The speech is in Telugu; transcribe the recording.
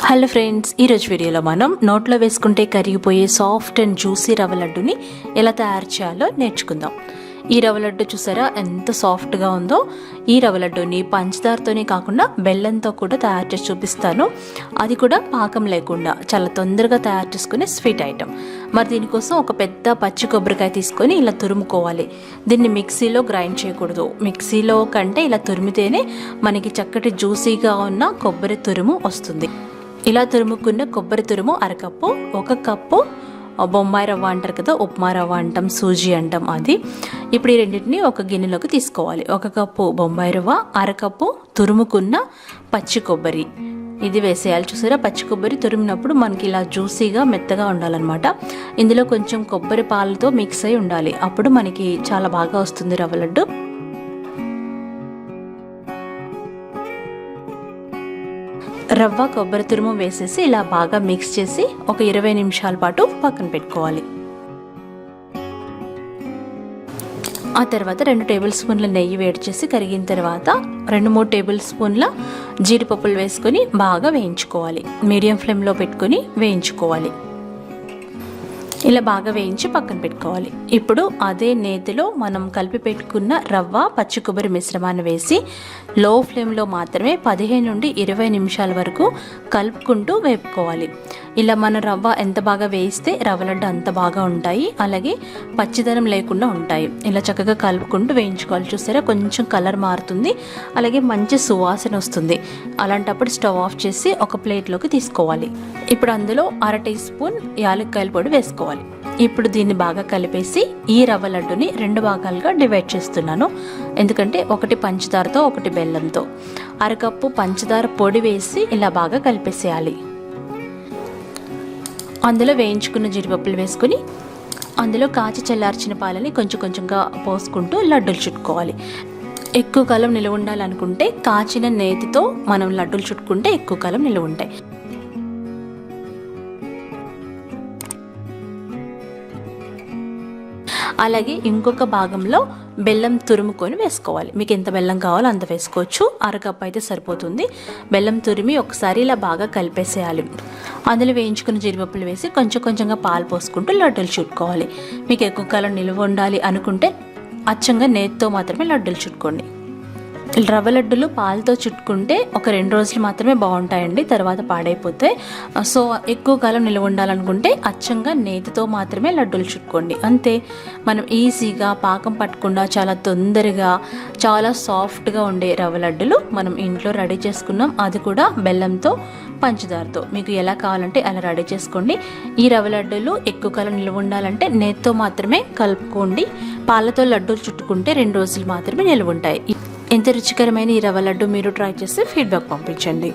హలో ఫ్రెండ్స్, ఈరోజు వీడియోలో మనం నోట్లో వేసుకుంటే కరిగిపోయే సాఫ్ట్ అండ్ జ్యూసీ రవ్వ లడ్డుని ఎలా తయారు చేయాలో నేర్చుకుందాం. ఈ రవ్వ లడ్డు చూసారా ఎంత సాఫ్ట్గా ఉందో. ఈ రవ్వ లడ్డుని పంచదారతోనే కాకుండా బెల్లంతో కూడా తయారు చేసి చూపిస్తాను. అది కూడా పాకం లేకుండా చాలా తొందరగా తయారు చేసుకునే స్వీట్ ఐటెం. మరి దీనికోసం ఒక పెద్ద పచ్చి కొబ్బరికాయ తీసుకొని ఇలా తురుముకోవాలి. దీన్ని మిక్సీలో గ్రైండ్ చేయకూడదు. మిక్సీలో కంటే ఇలా తురిమితేనే మనకి చక్కటి జ్యూసీగా ఉన్న కొబ్బరి తురుము వస్తుంది. ఇలా తురుముకున్న కొబ్బరి తురుము అరకప్పు, ఒక కప్పు బొంబాయి రవ్వ అంటారు కదా, ఉప్మా రవ్వ అంటాం, సూజీ అంటాం అది. ఇప్పుడు ఈ రెండింటిని ఒక గిన్నెలోకి తీసుకోవాలి. ఒక కప్పు బొంబాయి రవ్వ, అరకప్పు తురుముకున్న పచ్చి కొబ్బరి ఇది వేసేయాలి. చూసారా, పచ్చి కొబ్బరి తురిమినప్పుడు మనకి ఇలా జ్యూసీగా మెత్తగా ఉండాలన్నమాట. ఇందులో కొంచెం కొబ్బరి పాలతో మిక్స్ అయి ఉండాలి. అప్పుడు మనకి చాలా బాగా వస్తుంది రవ్వ లడ్డు. రవ్వ కొబ్బరి తురుము వేసేసి ఇలా బాగా మిక్స్ చేసి ఒక 20 నిమిషాల పాటు పక్కన పెట్టుకోవాలి. ఆ తర్వాత 2 టేబుల్ స్పూన్ల నెయ్యి వేడి చేసి కరిగిన తర్వాత 2-3 టేబుల్ స్పూన్ల జీడిపప్పులు వేసుకొని బాగా వేయించుకోవాలి. మీడియం ఫ్లేమ్లో పెట్టుకొని వేయించుకోవాలి. ఇలా బాగా వేయించి పక్కన పెట్టుకోవాలి. ఇప్పుడు అదే నేతిలో మనం కలిపి పెట్టుకున్న రవ్వ పచ్చి కొబ్బరి మిశ్రమాన్ని వేసి లో ఫ్లేమ్లో మాత్రమే 15 నుండి 20 నిమిషాల వరకు కలుపుకుంటూ వేపుకోవాలి. ఇలా మన రవ్వ ఎంత బాగా వేయిస్తే రవ్వ లడ్డు అంత బాగా ఉంటాయి, అలాగే పచ్చిదనం లేకుండా ఉంటాయి. ఇలా చక్కగా కలుపుకుంటూ వేయించుకోవాలి. చూసారా, కొంచెం కలర్ మారుతుంది, అలాగే మంచి సువాసన వస్తుంది. అలాంటప్పుడు స్టవ్ ఆఫ్ చేసి ఒక ప్లేట్లోకి తీసుకోవాలి. ఇప్పుడు అందులో 1/2 టీ స్పూన్ యాలక్కాయల పొడి వేసుకోవాలి. ఇప్పుడు దీన్ని బాగా కలిపేసి ఈ రవ్వ లడ్డుని 2 భాగాలుగా డివైడ్ చేస్తున్నాను. ఎందుకంటే ఒకటి పంచదారతో ఒకటి బెల్లంతో. అరకప్పు పంచదార పొడి వేసి ఇలా బాగా కలిపేసేయాలి. అందులో వేయించుకున్న జీడిపప్పులు వేసుకుని అందులో కాచి చల్లార్చిన పాలని కొంచెం కొంచెంగా పోసుకుంటూ లడ్డూలు చుట్టుకోవాలి. ఎక్కువ కాలం నిలువ ఉండాలనుకుంటే కాచిన నేతితో మనం లడ్డూలు చుట్టుకుంటే ఎక్కువ కాలం నిలువ ఉంటాయి. అలాగే ఇంకొక భాగంలో బెల్లం తురుముకొని వేసుకోవాలి. మీకు ఎంత బెల్లం కావాలో అంత వేసుకోవచ్చు. అరకప్పు అయితే సరిపోతుంది. బెల్లం తురిమి ఒకసారి ఇలా బాగా కలిపేసేయాలి. అందులో వేయించుకున్న జీడిపప్పులు వేసి కొంచెం కొంచెంగా పాలు పోసుకుంటూ లడ్డూలు చుట్టుకోవాలి. మీకు ఎక్కువ కాలం నిల్వ ఉండాలి అనుకుంటే అచ్చంగా నేతితో మాత్రమే లడ్డూలు చుట్టుకోండి. రవ్వ లడ్డులు పాలతో చుట్టుకుంటే ఒక 2 రోజులు మాత్రమే బాగుంటాయండి, తర్వాత పాడైపోతాయి. సో ఎక్కువ కాలం నిల్వ ఉండాలనుకుంటే అచ్చంగా నేతితో మాత్రమే లడ్డూలు చుట్టుకోండి. అంతే, మనం ఈజీగా పాకం పట్టకుండా చాలా తొందరగా చాలా సాఫ్ట్గా ఉండే రవ్వ లడ్డులు మనం ఇంట్లో రెడీ చేసుకున్నాం. అది కూడా బెల్లంతో పంచదారతో. మీకు ఎలా కావాలంటే అలా రెడీ చేసుకోండి. ఈ రవ్వ లడ్డూలు ఎక్కువ కాలం నిల్వ ఉండాలంటే నేతితో మాత్రమే కలుపుకోండి. పాలతో లడ్డూలు చుట్టుకుంటే 2 రోజులు మాత్రమే నిల్వ ఉంటాయి. ఎంత రుచికరమైన ఈ రవ్వ లడ్డు మీరు ట్రై చేసి ఫీడ్బ్యాక్ పంపించండి.